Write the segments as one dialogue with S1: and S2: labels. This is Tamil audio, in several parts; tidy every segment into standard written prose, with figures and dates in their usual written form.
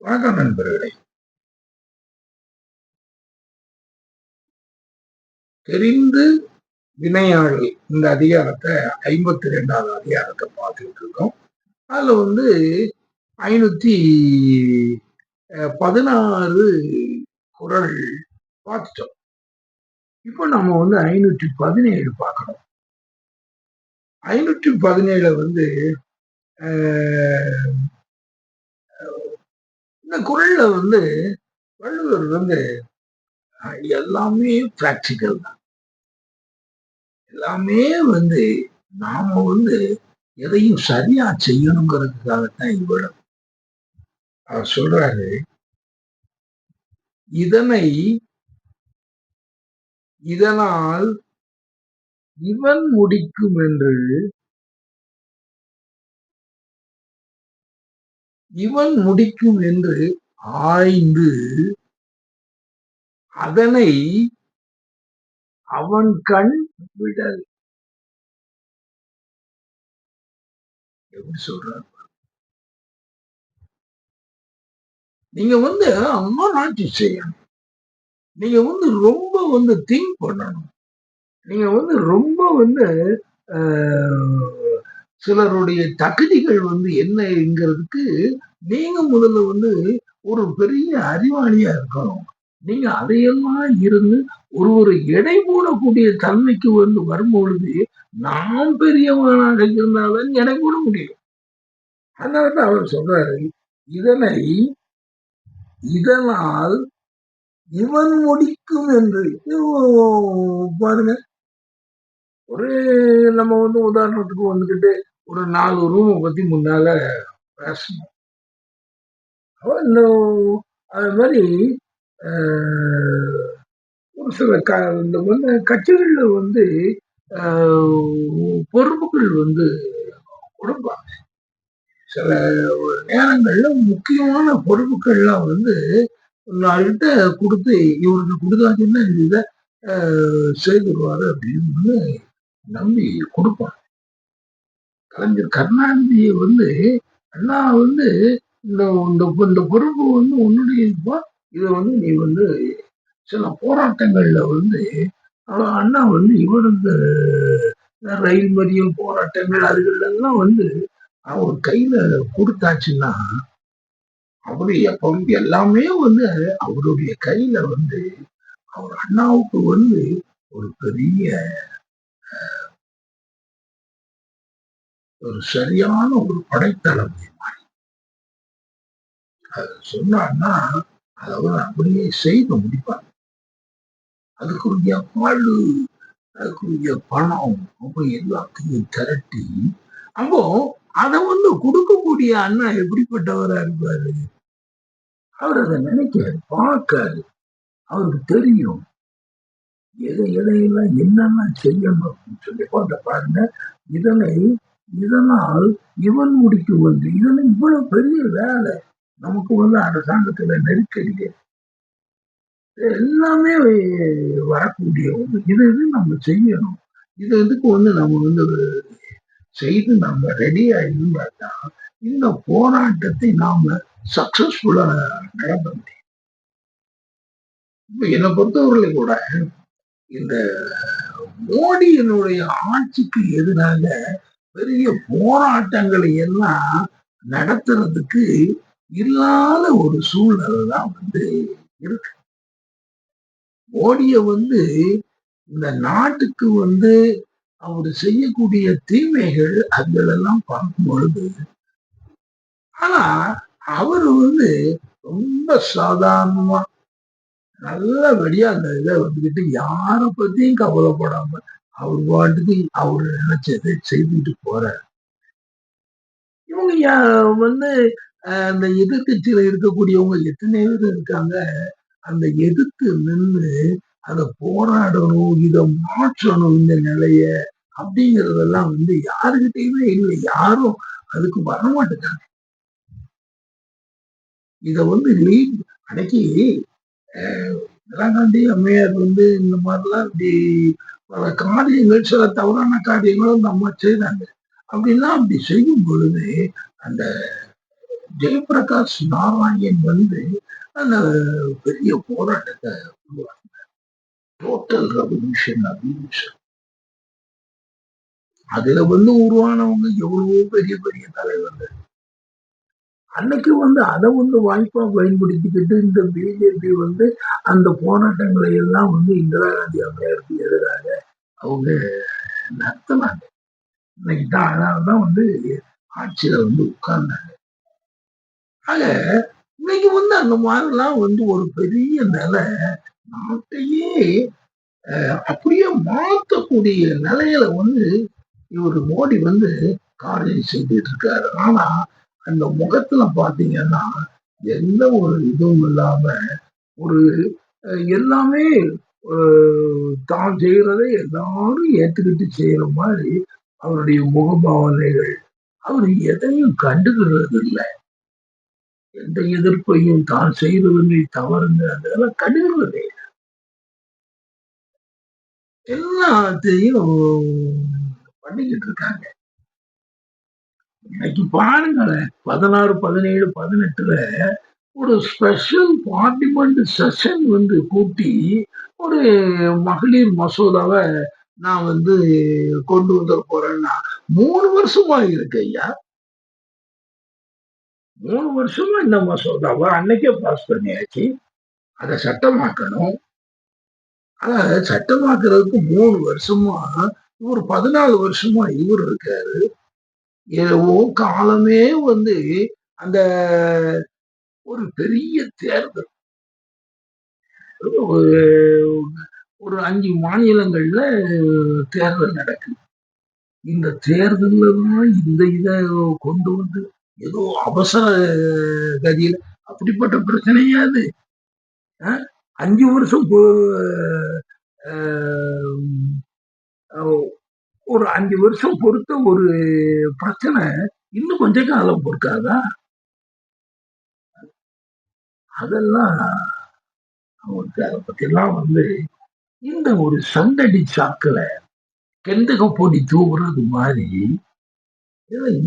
S1: வணக்கம் நண்பர்களே. தெரிந்து வினையாடல் இந்த அதிகாரத்தை 52வது அதிகாரத்தை பார்த்துட்டு இருக்கோம். அதுல 516 குறள் பார்த்துட்டோம். இப்போ நம்ம 517 பார்க்கணும். 517 இந்த குறள்ல வள்ளுவர் எல்லாமே பிராக்டிக்கல் தான். எல்லாமே நாம எதையும் சரியா செய்யணுங்கிறதுக்காகத்தான் இவ்வளவு அவர் சொல்றாரு. இதனால் இவன் முடிக்கும் என்று ஆய்ந்து அதனை அவன் கண் விடல். எப்படி சொல்றார்? நீங்க ஆராய்ச்சி செய்யணும். நீங்க ரொம்ப திங்க் பண்ணணும். நீங்க ரொம்ப சிலருடைய தகுதிகள் என்னங்கிறதுக்கு நீங்க முதல்ல ஒரு பெரிய அறிவாளியா இருக்கணும். நீங்க அதையெல்லாம் இருந்து ஒரு எடை போடக்கூடிய தன்மைக்கு வரும்பொழுது நாம் பெரியவனாக இருந்தால்தான் எடை போட முடியும். அதனாலதான் அவர் சொல்றாரு, இதனால் இவன் முடிக்கும் என்று. பாருங்க, ஒரு நம்ம உதாரணத்துக்கு ஒரு 4 ரூம் பத்தி முன்னால பேசணும். அது மாதிரி ஒரு சில கட்சிகள்ல பொறுப்புகள் கொடுப்பாங்க. சில நேரங்கள்ல முக்கியமான பொறுப்புகள்லாம் நாள்கிட்ட கொடுத்து இவருக்கு கொடுத்தாச்சுன்னா இதை செய்துருவாரு அப்படின்னு நம்பி கொடுப்பாங்க. கலைஞர் கருணாநிதியை அண்ணா இந்த பொறுப்பு உன்னுடைய இதை நீ சில போராட்டங்கள்ல அண்ணா இவர் ரயில் மறியல் போராட்டங்கள் அதுகள் எல்லாம் அவர் கையில கொடுத்தாச்சுன்னா அவரு எப்பவும் எல்லாமே அவருடைய கையில அவர் அண்ணாவுக்கு ஒரு பெரிய ஒரு சரியான ஒரு படைத்தளபதி மாதிரி அது சொன்னான்னா அதை அப்படியே செய்து முடிப்பாங்க. அதுக்குரிய பாடு, அதுக்குரிய பணம் எல்லாத்தையும் திரட்டி அப்போ அதை கொடுக்கக்கூடிய அண்ணா எப்படிப்பட்டவரா இருப்பாரு? அவர் அதை நினைக்காரு, பார்க்காரு. அவருக்கு தெரியும் எதையெல்லாம் என்னென்ன செய்யணும் அப்படின்னு சொல்லி பாருங்க. இதனால் இவன் முடிக்கும் இதனை இவ்வளவு பெரிய வேலை நமக்கு அரசாங்கத்துல நெருக்கடி எல்லாமே வரக்கூடிய இது நம்ம செய்யணும். இது நம்ம செய்து நம்ம ரெடியா இருந்தா இந்த போராட்டத்தை நாம சக்சஸ்ஃபுல்லா நடத்த முடியும். இப்ப என்னை பொறுத்தவரை கூட இந்த மோடியினுடைய ஆட்சிக்கு எதிராக பெரிய போராட்டங்களை எல்லாம் நடத்துறதுக்கு இல்லாத ஒரு சூழ்நிலை தான் இருக்கு. மோடிய இந்த நாட்டுக்கு அவர் செய்யக்கூடிய தீமைகள் அதுகளெல்லாம் பார்க்கும் பொழுது ஆனா அவர் ரொம்ப சாதாரணமா நல்லபடியா அந்த இதை யார பத்தியும் கவலைப்படாம அவர் பாட்டுக்கு அவர் நினைச்சதை செய்துட்டு போற. இவங்க அந்த எதிர்கட்சியில இருக்கக்கூடியவங்க எத்தனை பேர் இருக்காங்க, அந்த எதிர்த்து நின்று அதை போராடணும், இதை மாற்றணும் இந்த நிலைய அப்படிங்கறதெல்லாம் யாருக்கிட்டையுமே இல்லை. யாரும் அதுக்கு வரமாட்டேங்காங்க. இத அன்னைக்கு இந்திராகாந்தி அம்மையார் இந்த மாதிரிலாம் இப்படி பல காரியங்கள், சில தவறான காரியங்களும் அந்த அம்மா செய்தாங்க. அப்படின்னா அப்படி செய்யும் பொழுது அந்த ஜெயபிரகாஷ் நாராயண் வந்து அந்த பெரிய போராட்டத்தை டோட்டல் ரெவல்யூஷன் அப்படின்னு. அதுல வந்து உருவானவங்க எவ்வளவோ பெரிய பெரிய தலைவர்கள். அன்னைக்கு வந்து அதை வந்து வாய்ப்பா பயன்படுத்திக்கிட்டு இந்த பிஜேபி வந்து அந்த போராட்டங்களை எல்லாம் வந்து இந்திரா காந்தி அம்மையாருக்கு எதிராக அவங்க நடத்தினாங்க. இன்னைக்கு தான் அதனாலதான் வந்து ஆட்சியில வந்து உட்கார்ந்தாங்க. ஆக இன்னைக்கு வந்து அந்த மாதிரிலாம் வந்து ஒரு பெரிய நிலை நாட்டையே அப்படியே மாற்றக்கூடிய நிலையில வந்து இவர் மோடி வந்து காரியம் செய்துட்டு இருக்காரு. ஆனா அந்த முகத்துல பாத்தீங்கன்னா எந்த ஒரு இதுவும் இல்லாம ஒரு எல்லாமே தான் செய்யறதை எல்லாரும் ஏத்துக்கிட்டு செய்யற மாதிரி அவருடைய முகபாவனைகள். அவர் எதையும் கண்டுகிறது இல்லை. எந்த எதிர்ப்பையும் தான் செய்யறதுன்னு தவறுங்க அதெல்லாம் கண்டுகிறது. எல்லாத்தையும் பண்ணிக்கிட்டு இருக்காங்க. இன்னைக்கு பாருங்களேன், 16, 17, 18ல ஒரு ஸ்பெஷல் பார்லிமெண்ட் செஷன் வந்து கூட்டி ஒரு மகளிர் மசோதாவை நான் வந்து கொண்டு வந்த போறேன்னா 3 வருஷமா இருக்கு ஐயா. 3 வருஷமா இந்த மசோதாவை அன்னைக்கே பாஸ் பண்ணியாச்சு. அதை சட்டமாக்கணும். அத சட்டமாக்குறதுக்கு 3 வருஷமா இவர் 14 வருஷமா இவர் இருக்காரு. ஏதோ காலமே வந்து அந்த ஒரு பெரிய தேர்தல் ஒரு 5 மாநிலங்கள்ல தேர்தல் நடக்குது. இந்த தேர்தல்ல தான் இந்த இதை கொண்டு வந்து ஏதோ அவசர கதியில அப்படிப்பட்ட பிரச்சனையாது. 5 வருஷம் ஒரு 5 வருஷம் பொறுத்த ஒரு பிரச்சனை இன்னும் கொஞ்ச காலம் பொறுக்காதா? அதெல்லாம் அவருக்கு அதை பத்தி எல்லாம் வந்து இந்த ஒரு சந்தடி சாக்குல கெந்தக பொடி தூவுறது மாதிரி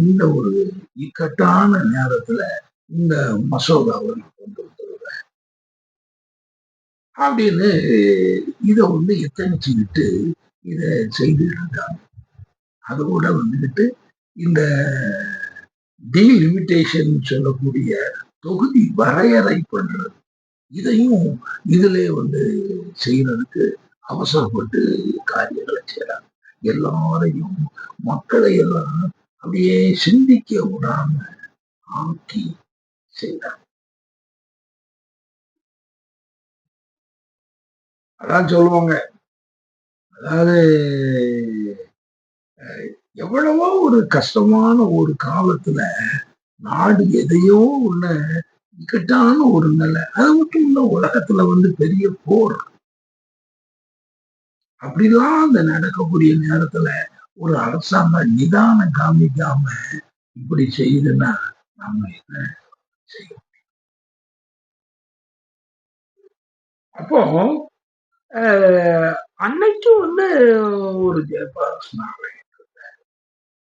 S1: இந்த ஒரு இக்கட்டான நேரத்துல இந்த மசோதாவை கொண்டு வந்துருவேன் அப்படின்னு இத வந்து எத்தனைச்சுக்கிட்டு இத செய்துட்டு இருக்காங்க. அதோட வந்துகிட்டு இந்த டீலிமிட்டேஷன் சொல்லக்கூடிய தொகுதி வரையறை பண்றது இதையும் இதுல வந்து செய்யறதுக்கு அவசரப்பட்டு காரியங்களை செய்யறாங்க. எல்லாரையும் மக்களை எல்லாம் அப்படியே சிந்திக்க விடாம ஆக்கி செய்யறாங்க. அதான் சொல்லுவாங்க, அதாவது எவ்வளவோ ஒரு கஷ்டமான ஒரு காலத்துல நாடு எதையோ உள்ள இக்கட்டான ஒரு நிலை. அது மட்டும் இல்ல, உலகத்துல வந்து பெரிய போர் அப்படிலாம் அந்த நடக்கக்கூடிய நேரத்துல ஒரு அரசாங்கம் நிதானம் காமிக்காம இப்படி செய்யுதுன்னா நம்ம என்ன செய்யும்? அப்போ அன்னைக்கு வந்து ஒரு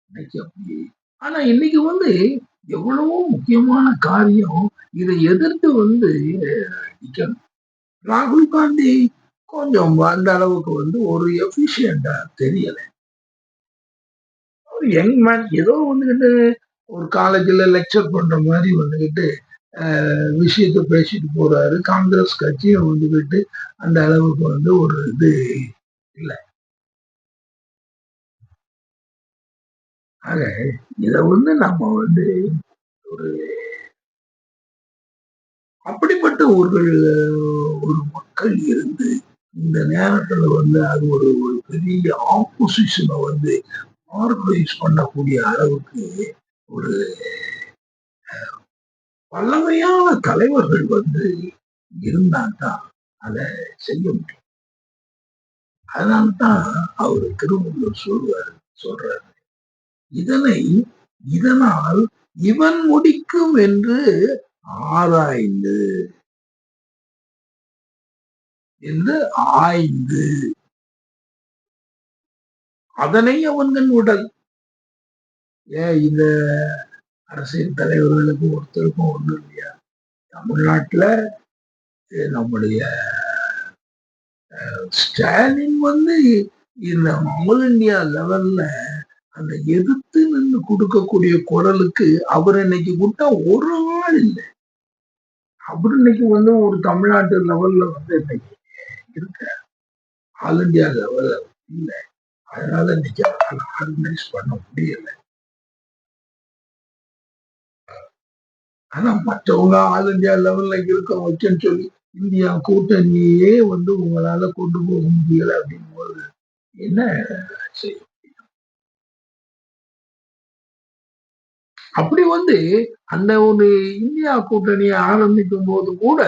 S1: அன்னைக்கு அப்படி. ஆனா இன்னைக்கு வந்து எவ்வளவோ முக்கியமான காரியம் இதை எதிர்த்து வந்து நிக்கணும். ராகுல் காந்தி கொஞ்சம் அந்த அளவுக்கு வந்து ஒரு எஃபிஷியண்டா தெரியல. ஒரு யங் மேன் ஏதோ வந்துகிட்டு ஒரு காலேஜ்ல லெக்சர் பண்ற மாதிரி வந்துகிட்டு விஷயத்த பேசிட்டு போறாரு. காங்கிரஸ் கட்சியும் வந்துகிட்டு அந்த அளவுக்கு வந்து ஒரு இது இல்லை. ஆக இத வந்து நம்ம வந்து ஒரு அப்படிப்பட்ட ஒரு மக்கள் இருந்து இந்த நேரத்துல வந்து அது ஒரு ஒரு பெரிய ஆப்போசிஷனை வந்து ஆர்கனைஸ் பண்ணக்கூடிய அளவுக்கு ஒரு பழமையான தலைவர்கள் வந்து இருந்தால்தான் அதை செய்ய முடியும். அதனால்தான் அவர் திருவள்ளுவர் சொல்றாரு, இதனால் இவன் முடிக்கும் என்று ஆராய்ந்து ஆய்ந்து அதனை அவன்கள் உடல் இந்த அரசியல் தலைவர்களுக்கு ஒருத்தருக்கும் ஒண்ணும் இல்லையா? தமிழ்நாட்டுல நம்முடைய ஸ்டாலின் வந்து இந்த ஆல் இந்தியா லெவல்ல அந்த எதிர்த்து நின்று கொடுக்கக்கூடிய குரலுக்கு அவர் இன்னைக்கு கூட்டா ஒரு ஆள் இல்லை. அவர் இன்னைக்கு வந்து ஒரு தமிழ்நாட்டு லெவல்ல வந்து இன்னைக்கு இருக்க ஆல் இந்தியா லெவல்ல இல்லை. அதனால இன்னைக்கு ஆர்கனைஸ் பண்ண முடியல. ஆனா மற்றவங்க ஆல் இந்தியா லெவல்ல இருக்க வச்சுன்னு சொல்லி இந்தியா கூட்டணியே வந்து உங்களால கொண்டு போக முடியல அப்படிங்கும் போது என்ன செய்யும்? அப்படி வந்து அந்த ஒரு இந்தியா கூட்டணியை ஆரம்பிக்கும் போது கூட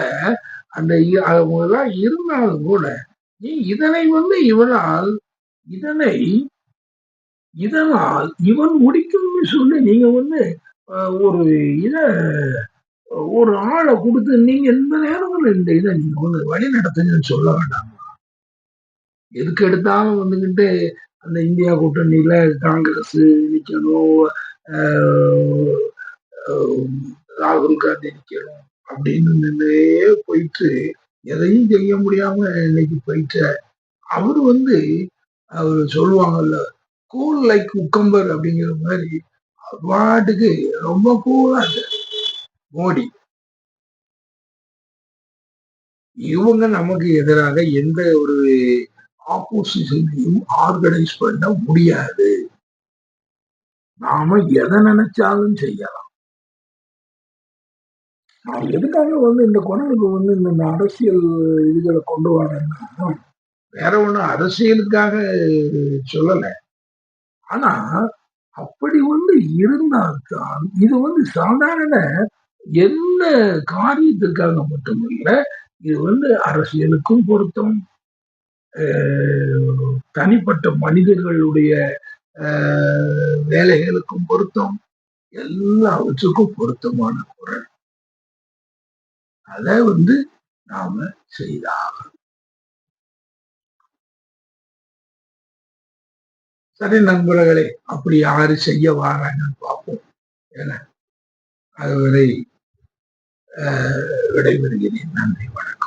S1: அந்த அவங்க எல்லாம் இருந்தாலும் கூட இதனை வந்து இதனை இதனால் இவன் முடிக்கும்னு சொல்லி நீங்க வந்து ஒரு இத ஒரு ஆளை கொடுத்து நீங்க எந்த நேரமும் இந்த இதை நீங்க வந்து வழி நடத்துங்கன்னு சொல்ல வேண்டாம். எதுக்கு எடுத்தாலும் வந்துகிட்டு அந்த இந்தியா கூட்டணியில காங்கிரஸ் நிக்கணும், ராகுல் காந்தி நிக்கணும் அப்படின்னு போயிட்டு எதையும் செய்ய முடியாம இன்னைக்கு போயிட்ட அவரு வந்து அவரு சொல்லுவாங்கல்ல கூல் லைக் குக்கம்பர் அப்படிங்கிற மாதிரி பாட்டுக்கு ரொம்ப கூலா மோடி. இவங்க நமக்கு எதிராக எந்த ஒரு ஆப்போசிஷனையும் ஆர்கனைஸ் பண்ண முடியாது. நாம எதை நினைச்சாலும் செய்யலாம். நான் எதுக்காக வந்து இந்த குரலுக்கு வந்து இந்த அரசியல் இதுகளை கொண்டு வரேன்னா வேற ஒண்ணு அரசியலுக்காக சொல்லல. ஆனா அப்படி வந்து இருந்தால்தான் இது வந்து சாதாரண எந்த காரியத்திற்காக மட்டுமில்ல, இது வந்து அரசியலுக்கும் பொருத்தம், தனிப்பட்ட மனிதர்களுடைய வேலைகளுக்கும் பொருத்தம், எல்லாவற்றுக்கும் பொருத்தமான குரல். அதை வந்து நாம செய்தாக. சரி நண்பர்களே, அப்படி யாரு செய்ய வாராங்கன்னு பார்ப்போம். ஏன்னா அதுவரை விடைபெறுகிறேன். நன்றி, வணக்கம்.